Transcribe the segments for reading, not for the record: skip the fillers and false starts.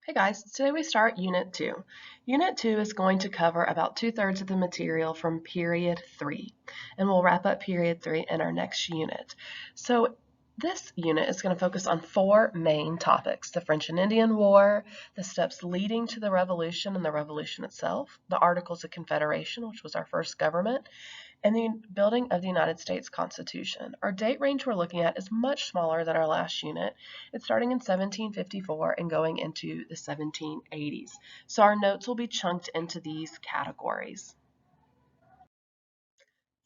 Hey guys, today we start Unit 2. Unit 2 is going to cover about 2/3 of the material from Period 3, and we'll wrap up Period 3 in our next unit. So this unit is going to focus on four main topics: the French and Indian War, the steps leading to the Revolution and the Revolution itself, the Articles of Confederation, which was our first government, and the building of the United States Constitution. Our date range we're looking at is much smaller than our last unit. It's starting in 1754 and going into the 1780s. So our notes will be chunked into these categories.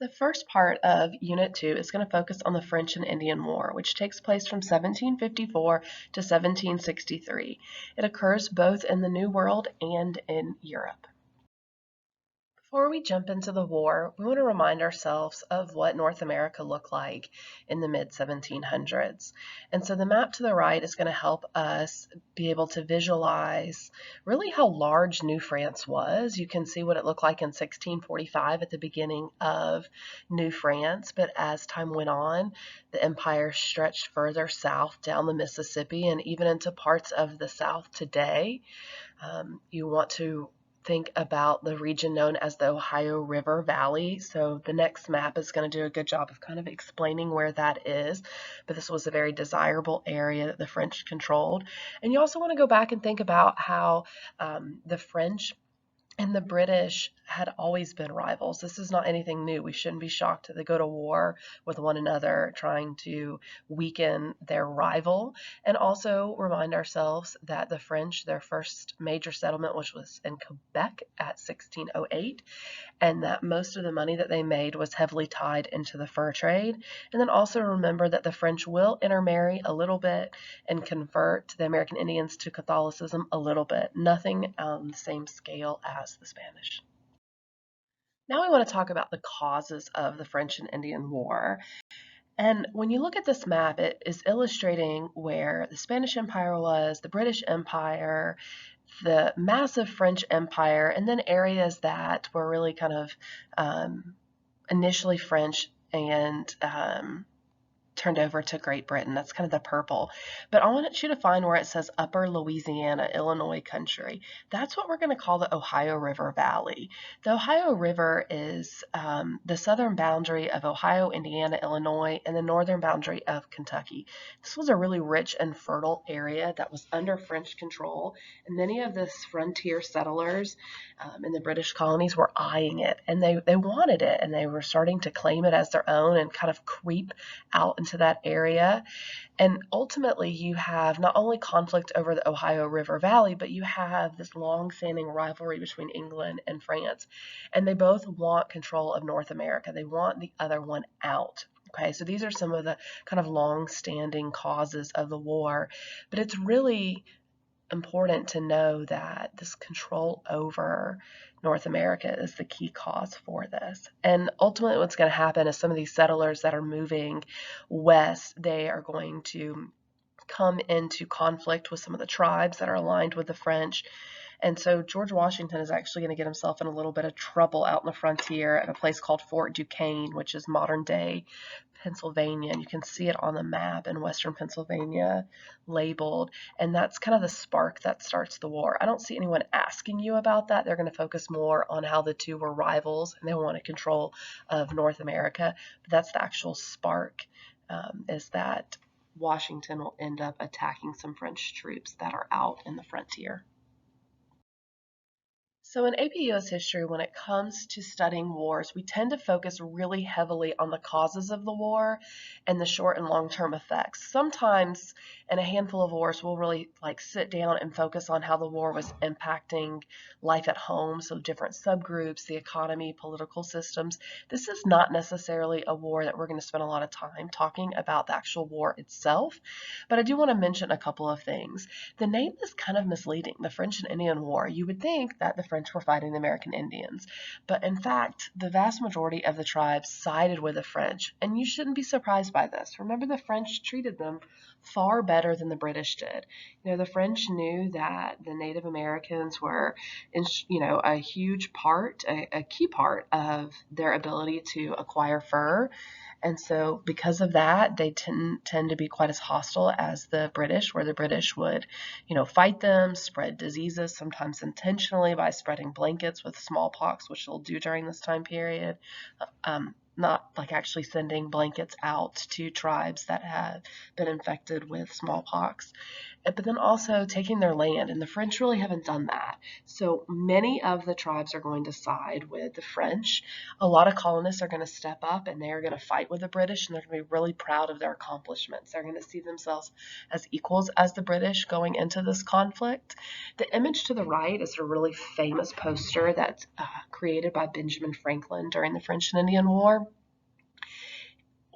The first part of Unit 2 is going to focus on the French and Indian War, which takes place from 1754 to 1763. It occurs both in the New World and in Europe. Before we jump into the war, we want to remind ourselves of what North America looked like in the mid-1700s. And so the map to the right is going to help us be able to visualize really how large New France was. You can see what it looked like in 1645 at the beginning of New France, but as time went on, the empire stretched further south down the Mississippi and even into parts of the South today. You want to think about the region known as the Ohio River Valley. So the next map is going to do a good job of kind of explaining where that is. But this was a very desirable area that the French controlled. And you also want to go back and think about how the French and the British had always been rivals. This is not anything new. We shouldn't be shocked that they go to war with one another, trying to weaken their rival. And also remind ourselves that the French, their first major settlement, which was in Quebec at 1608, and that most of the money that they made was heavily tied into the fur trade. And then also remember that the French will intermarry a little bit and convert the American Indians to Catholicism a little bit. Nothing on the same scale as the Spanish. Now we want to talk about the causes of the French and Indian War. And when you look at this map, it is illustrating where the Spanish Empire was, the British Empire, the massive French Empire, and then areas that were really kind of initially French and turned over to Great Britain. That's kind of the purple. But I want you to find where it says Upper Louisiana, Illinois country. That's what we're going to call the Ohio River Valley. The Ohio River is the southern boundary of Ohio, Indiana, Illinois, and the northern boundary of Kentucky. This was a really rich and fertile area that was under French control, and many of the frontier settlers in the British colonies were eyeing it, and they wanted it, and they were starting to claim it as their own and kind of creep out into that area. And ultimately, you have not only conflict over the Ohio River Valley, but you have this long-standing rivalry between England and France. And they both want control of North America. They want the other one out. Okay, so these are some of the kind of long-standing causes of the war. But it's really important to know that this control over North America is the key cause for this. And ultimately what's going to happen is some of these settlers that are moving west, they are going to come into conflict with some of the tribes that are aligned with the French. And so George Washington is actually going to get himself in a little bit of trouble out in the frontier at a place called Fort Duquesne, which is modern day Pennsylvania. And you can see it on the map in western Pennsylvania labeled. And that's kind of the spark that starts the war. I don't see anyone asking you about that. They're going to focus more on how the two were rivals and they wanted control of North America. But that's the actual spark, is that Washington will end up attacking some French troops that are out in the frontier. So in AP US history, when it comes to studying wars, we tend to focus really heavily on the causes of the war and the short and long-term effects. Sometimes in a handful of wars, we'll really sit down and focus on how the war was impacting life at home, so different subgroups, the economy, political systems. This is not necessarily a war that we're going to spend a lot of time talking about the actual war itself, but I do want to mention a couple of things. The name is kind of misleading, the French and Indian War. You would think that the French were fighting the American Indians, but in fact, the vast majority of the tribes sided with the French, and you shouldn't be surprised by this. Remember, the French treated them far better than the British did. The French knew that the Native Americans were, a huge part, a key part of their ability to acquire fur. And so because of that, they tend to be quite as hostile as the British, where the British would, fight them, spread diseases, sometimes intentionally by spreading blankets with smallpox, which they'll do during this time period. Not like actually sending blankets out to tribes that have been infected with smallpox, but then also taking their land. And the French really haven't done that. So many of the tribes are going to side with the French. A lot of colonists are going to step up and they are going to fight with the British, and they're going to be really proud of their accomplishments. They're going to see themselves as equals as the British going into this conflict. The image to the right is a really famous poster that's created by Benjamin Franklin during the French and Indian War.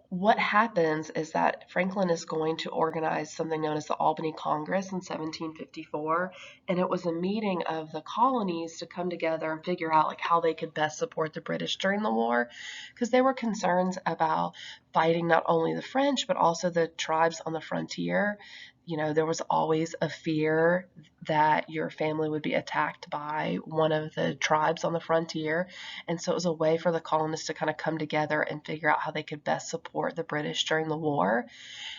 What happens is that Franklin is going to organize something known as the Albany Congress in 1754, and it was a meeting of the colonies to come together and figure out like how they could best support the British during the war, because there were concerns about fighting not only the French but also the tribes on the frontier. There was always a fear that your family would be attacked by one of the tribes on the frontier. And so it was a way for the colonists to kind of come together and figure out how they could best support the British during the war.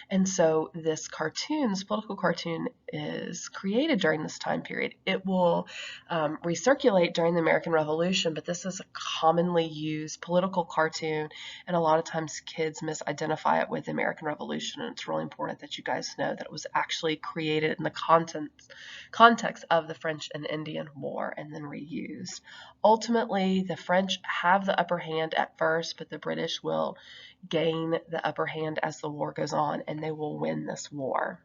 And so this political cartoon, is created during this time period. It will recirculate during the American Revolution, but this is a commonly used political cartoon, and a lot of times kids misidentify it with the American Revolution, and it's really important that you guys know that it was actually created in the context of the French and Indian War and then reused. Ultimately, the French have the upper hand at first, but the British will gain the upper hand as the war goes on, and they will win this war.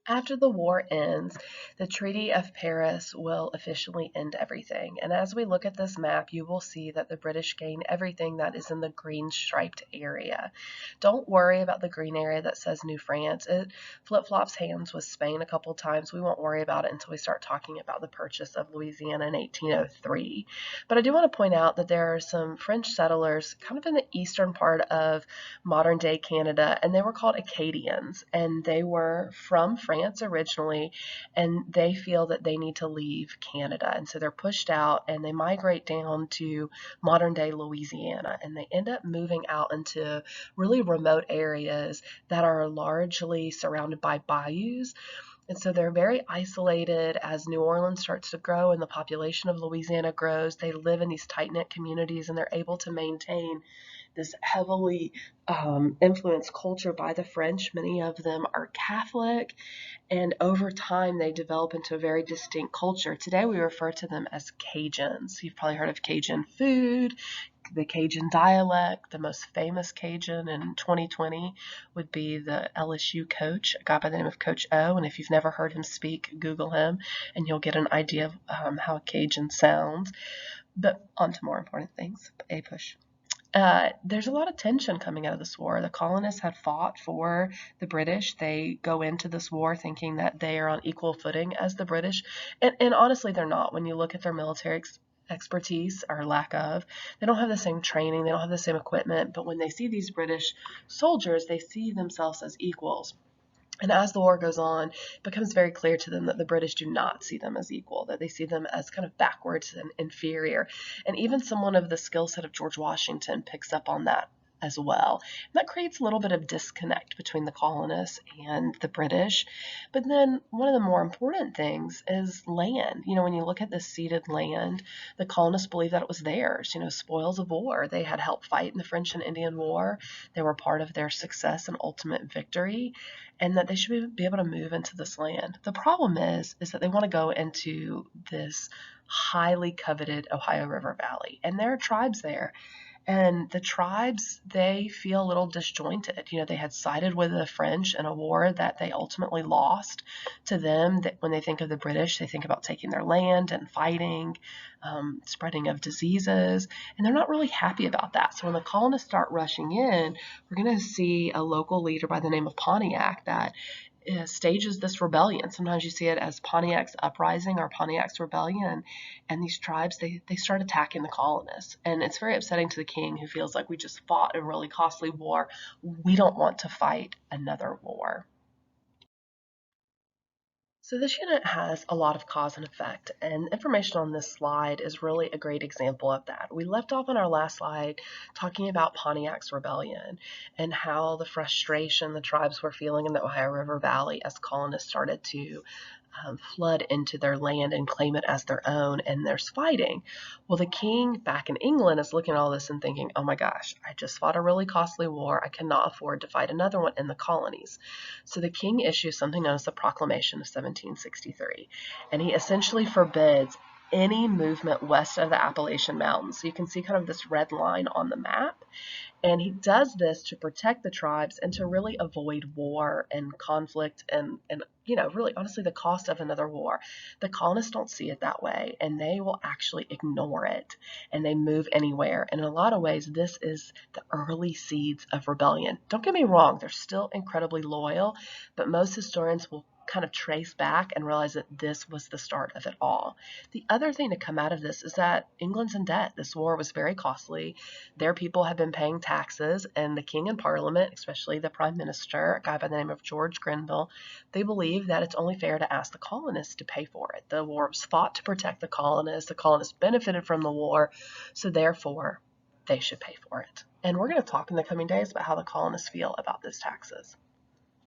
After the war ends, the Treaty of Paris will officially end everything. And as we look at this map, you will see that the British gain everything that is in the green striped area. Don't worry about the green area that says New France. It flip-flops hands with Spain a couple times. We won't worry about it until we start talking about the purchase of Louisiana in 1803. But I do want to point out that there are some French settlers kind of in the eastern part of modern day Canada, and they were called Acadians, and they were from France originally, and they feel that they need to leave Canada, and so they're pushed out and they migrate down to modern day Louisiana, and they end up moving out into really remote areas that are largely surrounded by bayous. And so they're very isolated as New Orleans starts to grow and the population of Louisiana grows. They live in these tight-knit communities, and they're able to maintain this heavily influenced culture by the French. Many of them are Catholic, and over time they develop into a very distinct culture. Today we refer to them as Cajuns. You've probably heard of Cajun food, the Cajun dialect. The most famous Cajun in 2020 would be the LSU coach, a guy by the name of Coach O. And if you've never heard him speak, Google him and you'll get an idea of how a Cajun sounds. But on to more important things. A push. There's a lot of tension coming out of this war. The colonists had fought for the British. They go into this war thinking that they are on equal footing as the British. And honestly, they're not. When you look at their military expertise or lack of, they don't have the same training, they don't have the same equipment. But when they see these British soldiers, they see themselves as equals. And as the war goes on, it becomes very clear to them that the British do not see them as equal, that they see them as kind of backwards and inferior. And even someone of the skill set of George Washington picks up on that as well. And that creates a little bit of disconnect between the colonists and the British. But then one of the more important things is land. When you look at the ceded land, the colonists believed that it was theirs, spoils of war. They had helped fight in the French and Indian War. They were part of their success and ultimate victory, and that they should be able to move into this land. The problem is that they want to go into this highly coveted Ohio River Valley, and there are tribes there. And the tribes, they feel a little disjointed. They had sided with the French in a war that they ultimately lost. To them, that when they think of the British, they think about taking their land and fighting, spreading of diseases, and they're not really happy about that. So when the colonists start rushing in, we're going to see a local leader by the name of Pontiac that stages this rebellion. Sometimes you see it as Pontiac's uprising or Pontiac's rebellion, and these tribes, they start attacking the colonists. And it's very upsetting to the king, who feels like we just fought a really costly war. We don't want to fight another war. So this unit has a lot of cause and effect, and information on this slide is really a great example of that. We left off on our last slide talking about Pontiac's rebellion and how the frustration the tribes were feeling in the Ohio River Valley as colonists started to flood into their land and claim it as their own, and there's fighting. Well, the king back in England is looking at all this and thinking, oh my gosh, I just fought a really costly war. I cannot afford to fight another one in the colonies. So the king issues something known as the Proclamation of 1763, and he essentially forbids any movement west of the Appalachian Mountains. So you can see kind of this red line on the map. And he does this to protect the tribes and to really avoid war and conflict and really honestly the cost of another war. The colonists don't see it that way, and they will actually ignore it, and they move anywhere. And in a lot of ways, this is the early seeds of rebellion. Don't get me wrong, they're still incredibly loyal, but most historians will kind of trace back and realize that this was the start of it all. The other thing to come out of this is that England's in debt. This war was very costly. Their people have been paying taxes, and the king and parliament, especially the prime minister, a guy by the name of George Grenville, they believe that it's only fair to ask the colonists to pay for it. The war was fought to protect the colonists. The colonists benefited from the war, so therefore they should pay for it. And we're going to talk in the coming days about how the colonists feel about those taxes.